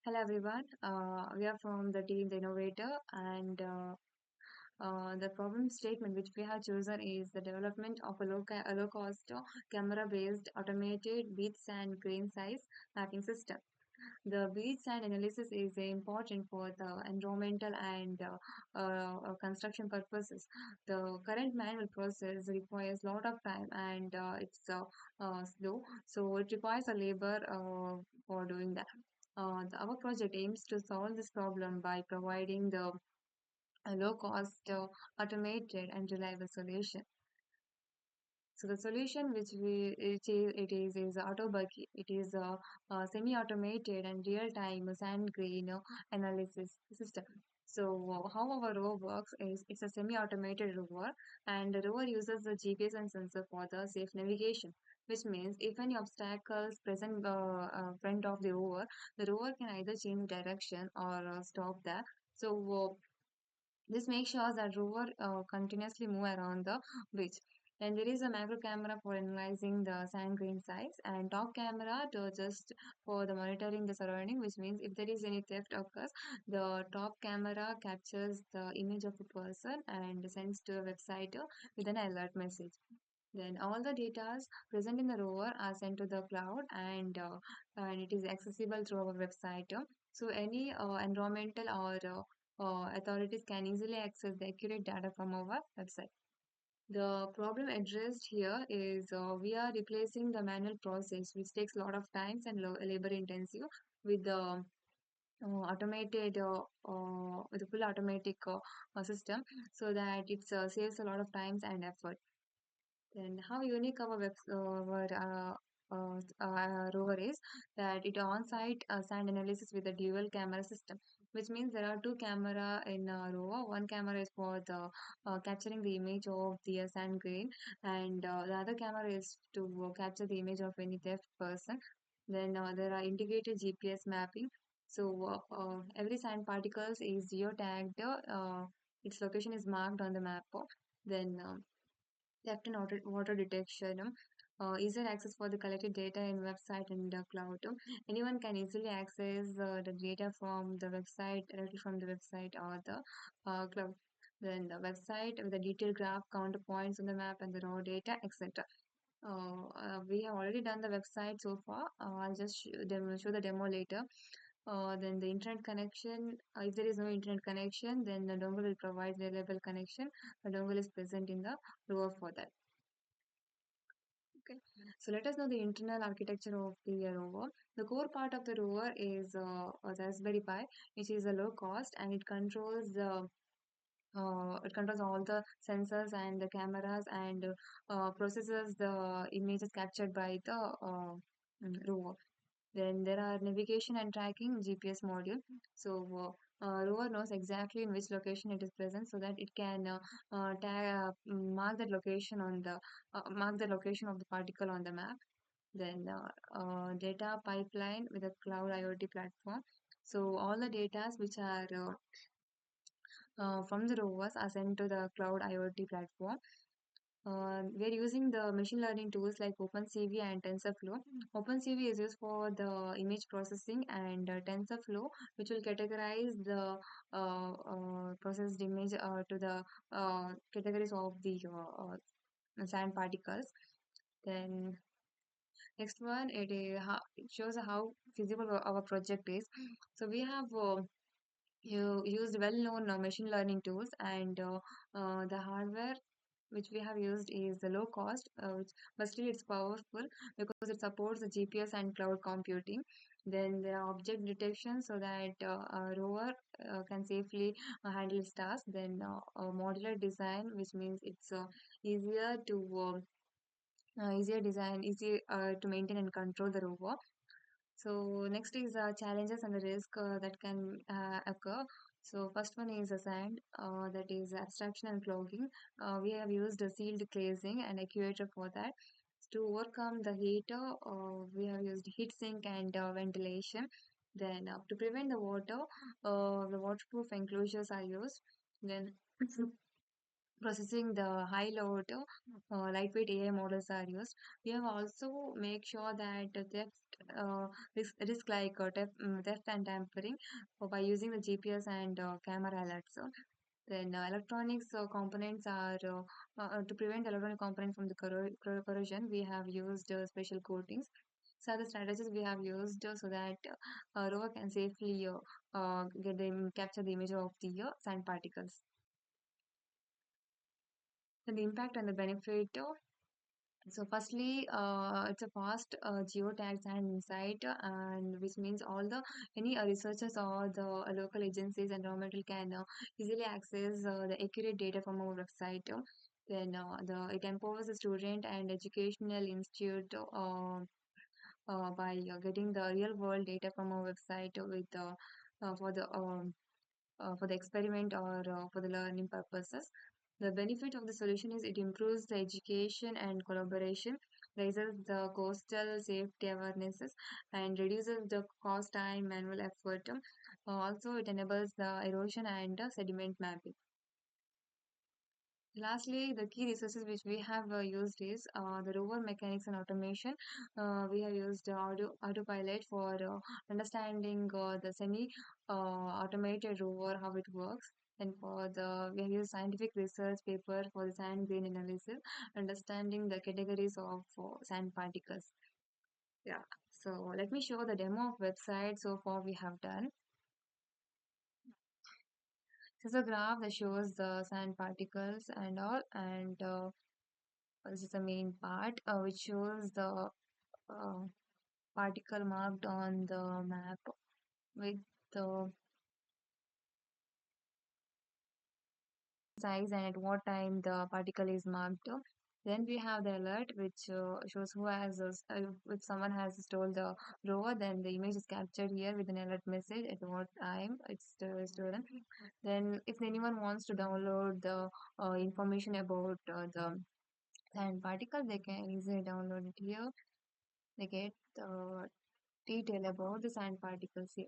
Hello everyone. We are from the team The Innovator, and the problem statement which we have chosen is the development of a low cost camera based automated beats and grain size mapping system. The beats and analysis is important for the environmental and construction purposes. The current manual process requires a lot of time and it's slow, so it requires a labor for doing that. Our project aims to solve this problem by providing the low cost, automated, and reliable solution. So the solution which it is AutoBuggy. It is a semi-automated and real-time sand grain analysis system. So how our rover works is it's a semi-automated rover, and the rover uses the GPS and sensor for the safe navigation. Which means if any obstacles present front of the rover can either change direction or stop there. So this makes sure that rover continuously move around the beach. And there is a macro camera for analyzing the sand grain size, and top camera to just for the monitoring the surrounding, which means if there is any theft occurs, the top camera captures the image of a person and sends to a website with an alert message. Then all the data present in the rover are sent to the cloud, and it is accessible through our website. So any environmental or authorities can easily access the accurate data from our website. The problem addressed here is we are replacing the manual process, which takes a lot of times and labor intensive, with the with a full automatic system, so that it saves a lot of times and effort. Then how unique our rover is that it on-site sand analysis with a dual camera system, which means there are two camera in a rover. One camera is for the capturing the image of the sand grain, and the other camera is to capture the image of any theft person. Then there are integrated GPS mapping. So every sand particles is geotagged. Its location is marked on the map. Then theft and water detection, easier access for the collected data in website and cloud. Anyone can easily access the data from the website, directly from the website or the cloud. Then the website with a detailed graph, counterpoints on the map and the raw data, etc. We have already done the website so far. I'll just show the demo later. Then the internet connection, if there is no internet connection, then the dongle will provide reliable connection. The dongle is present in the rover for that. Okay, so let us know the internal architecture of the rover. The core part of the rover is a Raspberry Pi, which is a low cost, and it controls all the sensors and the cameras and processes the images captured by the rover. Then there are navigation and tracking GPS module. So rover knows exactly in which location it is present, so that it can mark that location on the mark the location of the particle on the map. Then data pipeline with a cloud IoT platform. So all the data which are from the rovers are sent to the cloud IoT platform. We're using the machine learning tools like OpenCV and TensorFlow. OpenCV is used for the image processing, and TensorFlow, which will categorize the processed image to the categories of the sand particles. Then next one, it shows how feasible our project is. So we have used well-known machine learning tools, and the hardware which we have used is the low cost, but still it's powerful because it supports the GPS and cloud computing. Then there are object detection, so that a rover can safely handle its tasks. Then a modular design, which means it's easier to easier design, easy to maintain and control the rover. So next is challenges and the risk that can occur. So first one is sand, that is abstraction and clogging. We have used a sealed glazing and actuator for that. To overcome the heat, we have used heat sink and ventilation. Then to prevent the water, the waterproof enclosures are used. Then processing the high load lightweight AI models are used. We have also make sure that the risk like theft and tampering by using the GPS and camera alerts. Then electronics components are to prevent electronic components from the corrosion. We have used special coatings. So the strategies we have used so that rover can safely capture the image of the sand particles. And the impact and the benefit. So firstly, it's a fast geotags and insight, and which means all the any researchers or the local agencies and environmental can easily access the accurate data from our website. Then it empowers the student and educational institute by getting the real world data from our website with for the experiment or for the learning purposes. The benefit of the solution is it improves the education and collaboration, raises the coastal safety awarenesses, and reduces the cost time manual effort. Also, it enables the erosion and sediment mapping. Lastly, the key resources which we have used is the rover mechanics and automation. We have used autopilot for understanding the semi automated rover, how it works. And for the, we have used scientific research paper for the sand grain analysis, understanding the categories of sand particles. Yeah. So let me show the demo of website so far we have done. This is a graph that shows the sand particles and all, and this is the main part, which shows the uh, particle marked on the map with the size and at what time the particle is marked. Then we have the alert, which shows who has, if someone has stolen the rover, then the image is captured here with an alert message at what time it's stolen. Then, if anyone wants to download the information about the sand particle, they can easily download it here. They get the detail about the sand particles here.